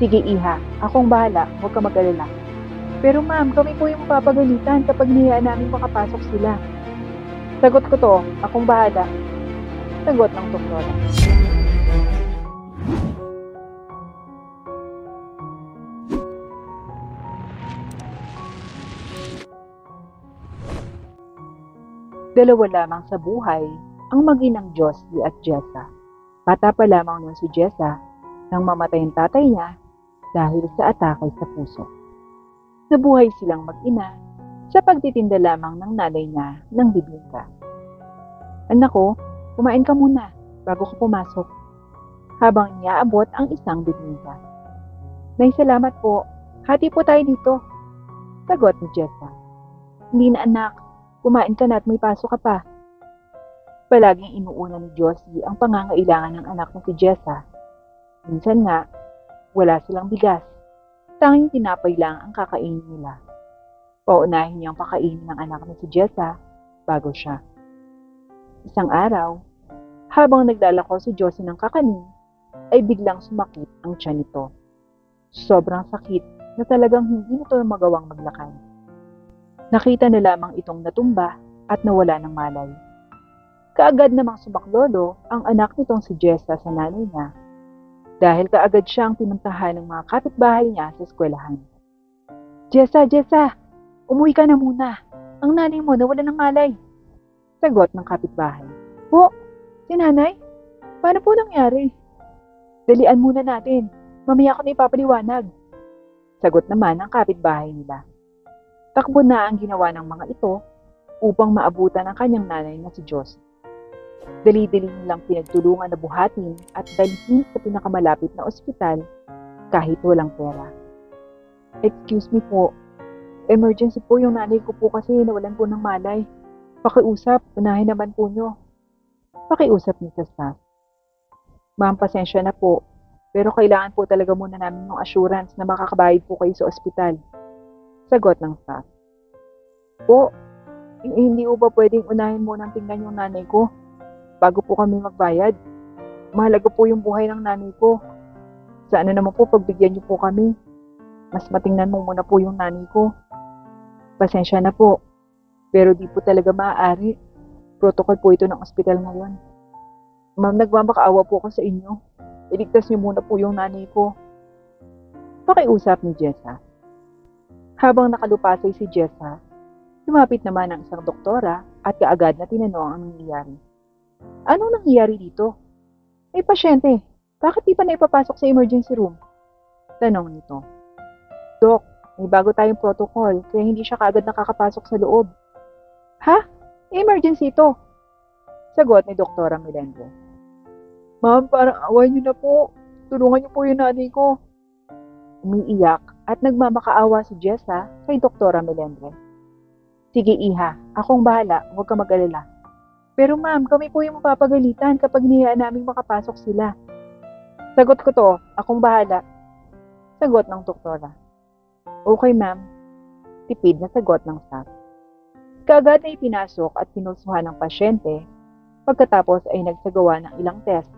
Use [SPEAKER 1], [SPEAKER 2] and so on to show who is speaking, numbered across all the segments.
[SPEAKER 1] Sige iha, akong bahala, huwag ka mag-alala. Pero ma'am, kami po yung mapapagalitan kapag niyayaan namin makapasok sila. Sagot ko to, akong bahala. Sagot ng doktora. Dalawa lamang sa buhay ang mag-inang Josie at Jessa. Bata pa lamang noon si Jessa nang mamatay ang tatay niya dahil sa atake sa puso. Nabuhay silang mag-ina sa pagtitinda lamang ng nanay niya ng bibingka. Anak ko, kumain ka muna bago ka pumasok. Habang niyaabot ang isang bibingka. Nay, salamat po. Hati po tayo dito. Sagot ni Jessa. Hindi na anak, kumain ka na at may pasok ka pa. Palaging inuuna ni Josie ang pangangailangan ng anak na si Jessa. Minsan nga, wala silang bigas. Tanging tinapay lang ang kakainin nila. Paunahin niyang pakainin ng anak na si Jessa bago siya. Isang araw, habang naglalako si Josie ng kakanin, ay biglang sumakit ang tiyan nito. Sobrang sakit na talagang hindi nito magawang maglakad. Nakita na lamang itong natumba at nawala ng malay. Kaagad namang sumaklolo ang anak nitong si Jessa sa nanay niya dahil kaagad siyang pinuntahan ng mga kapitbahay niya sa eskwelahan. Jessa, umuwi ka na muna. Ang nanay mo nawala ng malay. Sagot ng kapitbahay. Po, si nanay? Paano po nangyari? Dalian muna natin. Mamaya ko na ipapaliwanag. Sagot naman ng kapitbahay nila. Takbo na ang ginawa ng mga ito upang maabutan ang kanyang nanay na si Josie. Dali-dali nilang pinagtulungan na buhatin at dalhin sa pinakamalapit na ospital kahit walang pera. Excuse me po, emergency po yung nanay ko po kasi nawalan po ng malay. Pakiusap, unahin naman po nyo. Pakiusap ni sa staff. Ma'am, pasensya na po, pero kailangan po talaga muna namin ng assurance na makakabayad po kayo sa ospital. Sagot ng staff. Po, hindi po ba pwedeng unahin muna ang tingnan yung nanay ko bago po kami magbayad? Mahalaga po yung buhay ng nanay ko. Sana naman po pagbigyan niyo po kami. Mas matingnan mo muna po yung nanay ko. Pasensya na po, pero di po talaga maaari. Protocol po ito ng ospital ngayon. Ma'am, nagmamakaawa po ako sa inyo. Iligtas niyo muna po yung nanay ko. Pakiusap ni Jessa. Habang nakalupasay si Jessa, lumapit naman ang isang doktora at kaagad na tinanong ang nangyayari. Anong nangyayari dito? May pasyente. Bakit di pa na ipapasok sa emergency room? Tanong nito. Dok, may bago tayong protocol kaya hindi siya kaagad nakakapasok sa loob. Ha? Emergency ito. Sagot ni Doktora Melendez. Ma'am, parang away niyo na po. Tulungan niyo po yung nanay ko. Umiiyak at nagmamakaawa si Jessa kay Doktora Melendez. Sige iha, akong bahala, huwag ka mag-alala. Pero ma'am, kami po yung mapapagalitan kapag niyayaan naming makapasok sila. Sagot ko to, akong bahala. Sagot ng doktora. Okay ma'am, tipid na sagot ng staff. Kaagad na ipinasok at pinulsuhan ng pasyente, pagkatapos ay nagsagawa ng ilang test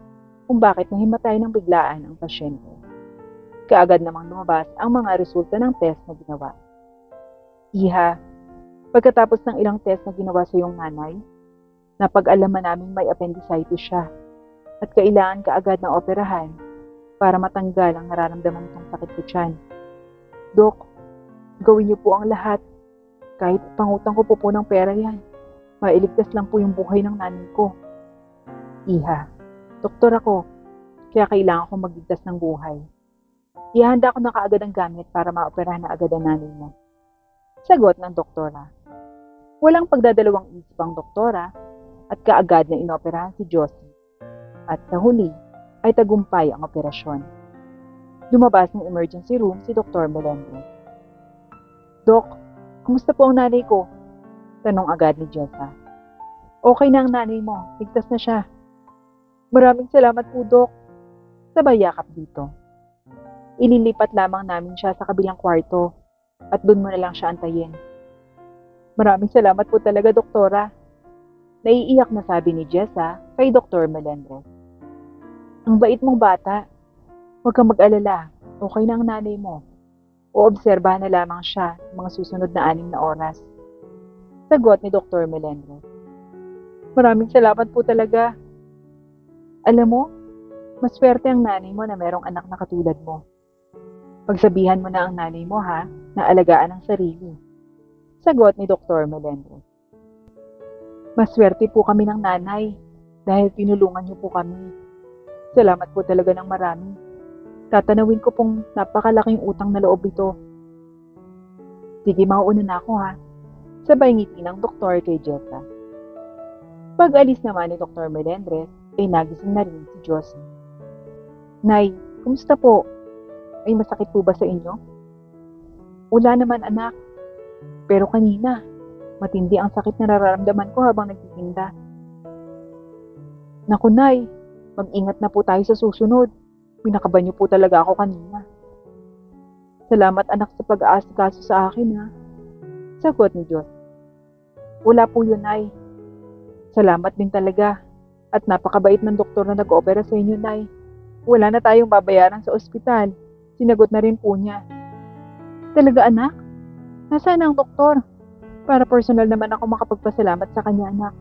[SPEAKER 1] kung bakit nahimatay ng biglaan ang pasyente. Kaagad namang lumabas ang mga resulta ng test na ginawa. Iha, pagkatapos ng ilang test na ginawa sa iyong nanay, napag-alaman naming may appendicitis siya at kailangan kaagad na operahan para matanggal ang nararamdaman nitong sakit sa tiyan. Dok, gawin niyo po ang lahat. Kahit pangutang ko po ng pera yan, mailigtas lang po yung buhay ng nanay ko. Iha, doktor ako, kaya kailangan ko magligtas ng buhay. Ihanda ko na kaagad ang gamit para maoperahan na agad ang nanay mo. Sagot ng doktora. Walang pagdadalawang isip ang doktora at kaagad na inoperahan si Josie. At sa huli ay tagumpay ang operasyon. Lumabas ng emergency room si Dr. Melendez. Dok, kumusta po ang nanay ko? Tanong agad ni Jessa. Okay na ang nanay mo, ligtas na siya. Maraming salamat po, Dok. Sabay yakap dito. Ililipat lamang namin siya sa kabilang kwarto at doon mo na lang siya antayin. Maraming salamat po talaga, Doktora. Naiiyak na sabi ni Jessa kay Dr. Melendez. Ang bait mong bata. Huwag kang mag-alala. Okay na ang nanay mo. Oobserbahan na lamang siya ng mga susunod na 6 na oras. Sagot ni Dr. Melendres. Maraming salamat po talaga. Alam mo, maswerte ang nanay mo na merong anak na katulad mo. Pagsabihan mo na ang nanay mo ha, na alagaan ang sarili. Sagot ni Dr. Melendres. Maswerte po kami ng nanay dahil tinulungan niyo po kami. Salamat po talaga ng marami. Tatanawin ko pong napakalaking utang na loob ito. Sige, mauuna na ako ha. Sabay ngiti ng doktor kay Jessa. Pag-alis naman ni Dr. Melendres, ay nagising na rin si Josie. Nay, kumusta po? May masakit po ba sa inyo? Wala naman anak. Pero kanina, matindi ang sakit na nararamdaman ko habang nagtitinda. Naku Nay, mag-ingat na po tayo sa susunod. Pinakaban niyo po talaga ako kanina. Salamat anak sa pag-aasikaso sa akin ha. Sagot ni Diyos. Wala po yun Nay. Salamat din talaga. At napakabait ng doktor na nag-opera sa inyo Nay. Wala na tayong babayaran sa ospital. Sinagot na rin po niya. Talaga anak? Nasaan ang doktor? Para personal naman ako makapagpasalamat sa kanya anak.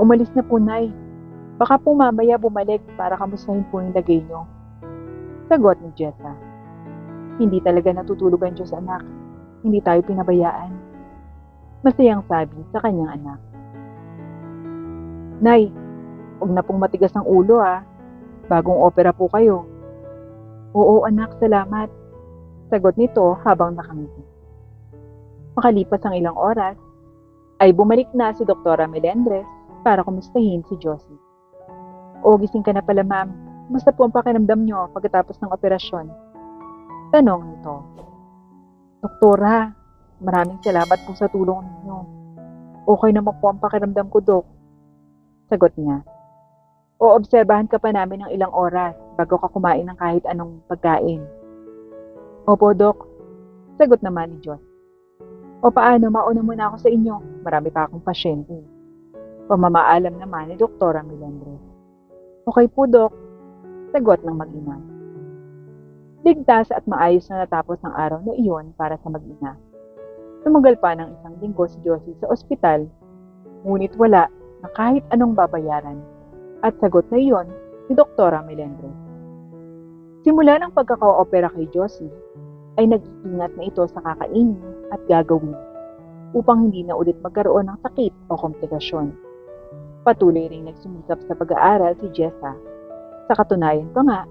[SPEAKER 1] Umalis na po Nay. Baka po mamaya bumalik para kamustahin po yung lagay niyo. Sagot ni Jessa. Hindi talaga natutulog ang Diyos anak. Hindi tayo pinabayaan. Masayang sabi sa kanyang anak. Nay, huwag na pong matigas ang ulo ha. Bagong opera po kayo. Oo anak, salamat. Sagot nito habang nakangiti. Makalipas ang ilang oras, ay bumalik na si Dr. Melendres para kumustahin si Josie. O, gising ka na pala ma'am. Musta po ang pakiramdam niyo pagkatapos ng operasyon? Tanong nito. Doktora, maraming salamat po sa tulong ninyo. Okay naman po ang pakiramdam ko, Dok. Sagot niya. O, obserbahan ka pa namin ng ilang oras bago ka kumain ng kahit anong pagkain. Opo, Dok. Sagot naman ni John. O paano, mauna muna ako sa inyo. Marami pa akong pasyente. Pamamaalam naman ni Dr. Melendres. Okay po, Dok. Sagot ng mag-ina. Ligtas at maayos na natapos ang araw na iyon para sa mag-ina. Tumagal pa ng 1 linggo si Josie sa ospital, ngunit wala na kahit anong babayaran. At sagot na iyon ni Dr. Melendres. Simula ng pagkaka-opera kay Josie, ay nag-iingat na ito sa kakainin at gagawin upang hindi na ulit magkaroon ng sakit o komplikasyon. Patuloy ring nagsumikap sa pag-aaral si Jessa. Sa katunayan pa nga,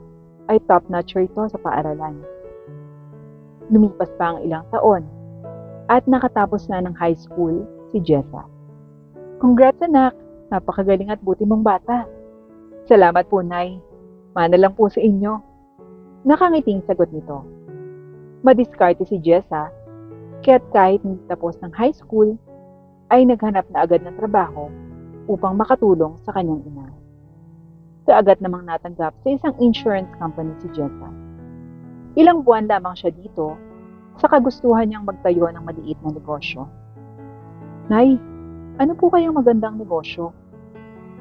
[SPEAKER 1] ay top-notcher ito sa paaralan. Lumipas pa ang ilang taon at nakatapos na ng high school si Jessa. Congrats anak! Napakagaling at buti mong bata. Salamat po, Nay. Mana lang po sa inyo. Nakangiting sagot nito. Madiskarte si Jessa, kaya't kahit hindi tapos ng high school, ay naghanap na agad ng trabaho upang makatulong sa kanyang ina. Kaagad namang natanggap sa isang insurance company si Jessa. Ilang buwan lamang siya dito sa kagustuhan niyang magtayo ng maliit na negosyo. Nay, ano po kayang magandang negosyo?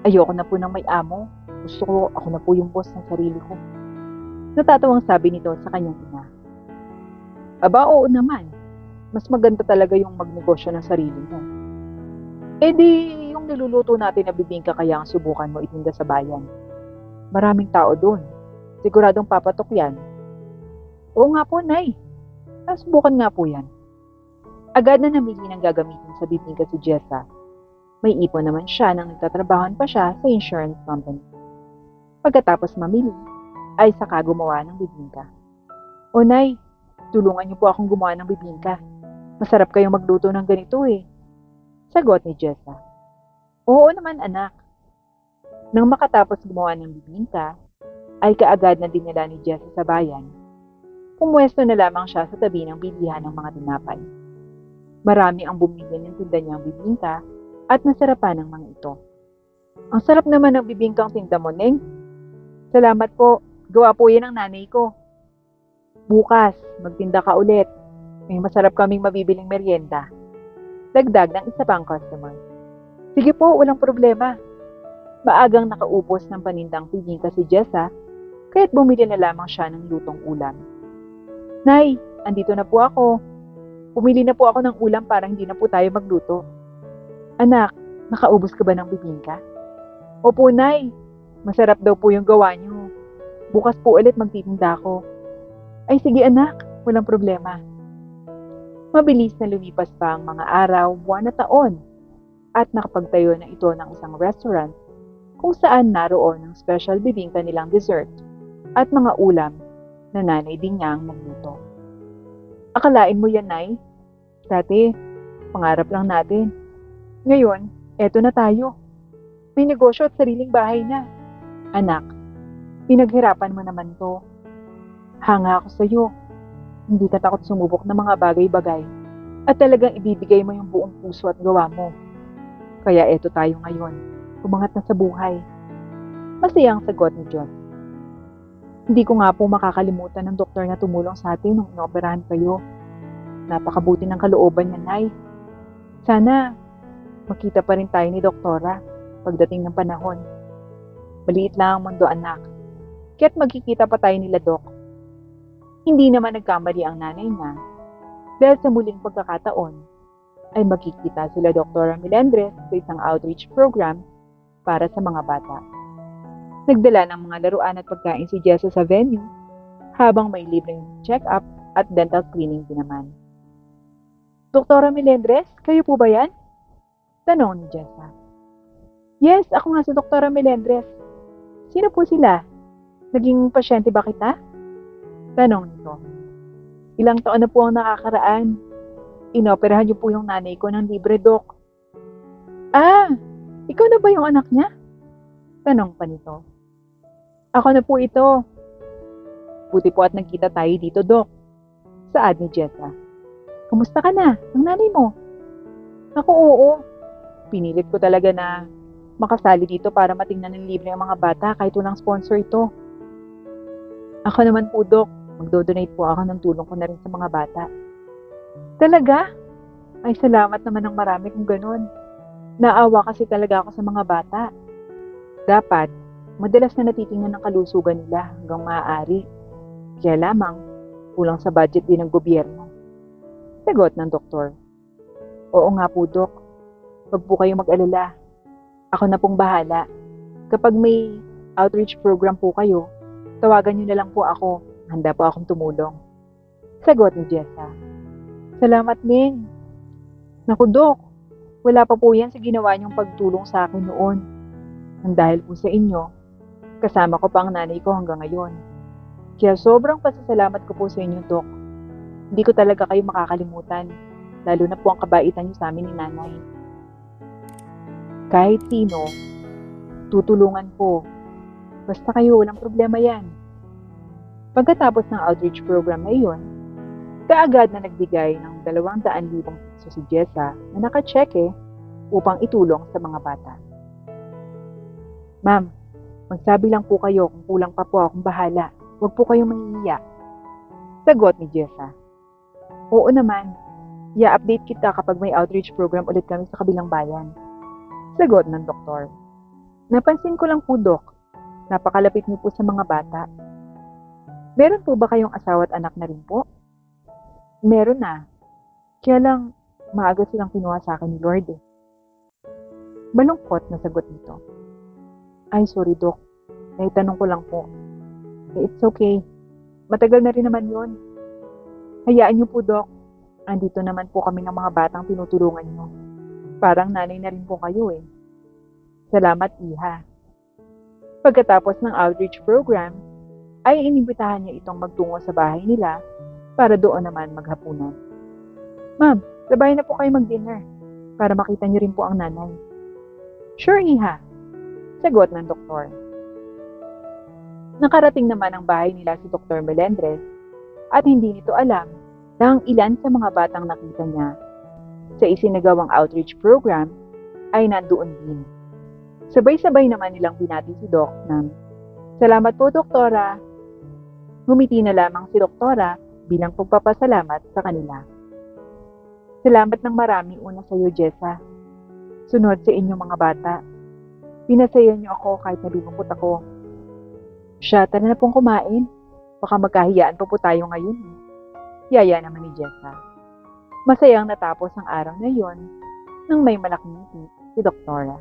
[SPEAKER 1] Ayoko na po ng may amo. Gusto ko ako na po yung boss ng sarili ko. Natatawang sabi nito sa kanyang ina. Aba, oo naman. Mas maganda talaga yung magnegosyo ng sarili mo. Eh di, yung niluluto natin na bibingka kaya ang subukan mo itinda sa bayan. Maraming tao doon. Siguradong papatok yan. Oo nga po, Nay. Subukan nga po yan. Agad na namili ng gagamitin sa bibingka si Jessa. May ipon naman siya nang nagtatrabahan pa siya sa insurance company. Pagkatapos mamili, ay saka gumawa ng bibingka. O Nay, tulungan niyo po akong gumawa ng bibingka. Masarap kayong magluto ng ganito eh. Sagot ni Jessa. Oo naman anak. Nang makatapos gumawa ng bibingka, ay kaagad na dinala ni Jessa sa bayan. Pumwesto na lamang siya sa tabi ng bilihan ng mga tinapay. Marami ang bumili ng tinda niyang bibingka at nasarapan ng mga ito. Ang sarap naman ng bibingkang tinda mo, Neng. Salamat po. Gawa po yan ng nanay ko. Bukas, magtinda ka ulit. May masarap kaming mabibiling merienda. Dagdag ng isa pang customer. Sige po, walang problema. Maagang nakaupos ng panindang bibingka si Jessa kaya't bumili na lamang siya ng lutong ulam. Nay, andito na po ako. Pumili na po ako ng ulam para hindi na po tayo magluto. Anak, nakaubos ka ba ng bibingka? Opo, Nay. Masarap daw po yung gawa niyo. Bukas po ulit magtitinda ako. Ay sige anak, walang problema. Mabilis na lumipas pa ang mga araw, buwan at taon at nakapagtayo na ito ng isang restaurant kung saan naroon ang special bibingka nilang dessert at mga ulam na nanay din niya ang magluto. Akalain mo yan, Nay? Dati, pangarap lang natin. Ngayon, eto na tayo. May negosyo at sariling bahay na. Anak, pinaghirapan mo naman to. Hanga ako sa'yo. Hindi ka takot sumubok ng mga bagay-bagay at talagang ibibigay mo yung buong puso at gawa mo. Kaya eto tayo ngayon, umangat na sa buhay. Masayang sagot ni John. Hindi ko nga po makakalimutan ng doktor na tumulong sa atin nung inoperahan kayo. Napakabuti ng kalooban niya, Nay. Sana makita pa rin tayo ni Doktora pagdating ng panahon. Maliit lang ang mundo, anak. Kaya't magkikita pa tayo nila, Dok. Hindi naman nagkamali ang nanay niya dahil sa muling pagkakataon ay magkikita sila Dr. Melendres sa isang outreach program para sa mga bata. Nagdala ng mga laruan at pagkain si Jessa sa venue habang may libreng check-up at dental cleaning din naman. Dr. Melendres, kayo po ba yan? Tanong ni Jessa. Yes, ako nga si Dr. Melendres. Sino po sila? Naging pasyente ba kita? Tanong nito. Ilang taon na po ang nakakaraan. Inoperahan niyo po yung nanay ko ng libre, Dok. Ah, ikaw na ba yung anak niya? Tanong pa nito. Ako na po ito. Buti po at nagkita tayo dito, Dok. Saad ni Jessa. Kumusta ka na? Ang nanay mo? Ako, oo. Pinilit ko talaga na makasali dito para matingnan ng libre ang mga bata kahit walang sponsor ito. Ako naman po, Dok. Magdo-donate po ako ng tulong ko na rin sa mga bata. Talaga? Ay, salamat naman ng marami kung ganun. Naawa kasi talaga ako sa mga bata. Dapat, madalas na natitingnan ng kalusugan nila hanggang maaari. Kaya lamang, kulang sa budget din ng gobyerno. Sagot ng doktor. Oo nga po, Dok. Huwag po kayong mag-alala. Ako na pong bahala. Kapag may outreach program po kayo, tawagan niyo na lang po ako. Handa po akong tumulong. Sagot ni Jessa. Salamat, Ning. Naku, Dok. Wala pa po yan sa ginawa niyong pagtulong sa akin noon. Nang dahil po sa inyo, kasama ko pa ang nanay ko hanggang ngayon. Kaya sobrang pasasalamat ko po sa inyo, Dok. Hindi ko talaga kayo makakalimutan, lalo na po ang kabaitan niyo sa amin ni nanay. Kahit sino, tutulungan ko. Basta kayo, walang problema yan. Pagkatapos ng outreach program na iyon, kaagad na nagbigay ng 200,000 piso si Jessa na nakatseke upang itulong sa mga bata. Ma'am, magsabi lang po kayo kung kulang pa po akong bahala. Huwag po kayong mangihiya. Sagot ni Jessa. Oo naman, i-update kita kapag may outreach program ulit kami sa kabilang bayan. Sagot ng doktor. Napansin ko lang po, Dok, napakalapit niyo po sa mga bata. Meron po ba kayong asawa at anak na rin po? Meron na. Kaya lang, maaga silang kinuha sa akin ni Lord eh. Malungkot na sagot nito. Ay, sorry, Dok. Naitanong ko lang po. It's okay. Matagal na rin naman yon. Hayaan niyo po, Dok. Andito naman po kami ng mga batang tinutulungan niyo. Parang nanay na rin po kayo eh. Salamat, Iha. Pagkatapos ng outreach program, ay inibitahan niya itong magtungo sa bahay nila para doon naman maghapunan. Ma'am, sabay na po kayo mag-dinner para makita niyo rin po ang nanay. Sure, Iha. Sagot ng doktor. Nakarating naman ang bahay nila si Dr. Melendres at hindi nito alam na ang ilan sa mga batang nakita niya sa isinagawang outreach program ay nandoon din. Sabay-sabay naman nilang binati si Doc ng, Salamat po, Doktora. Ngumiti na lamang si Doktora bilang pagpapasalamat sa kanila. Salamat ng marami una sa iyo, Jessa. Sunod sa inyong mga bata. Pinasaya niyo ako kahit nalulungkot ako. Siya, tara na pong kumain. Baka magkahiyaan pa po tayo ngayon. Yaya naman ni Jessa. Masayang natapos ang araw na yon nang may malaking ngiti si Doktora.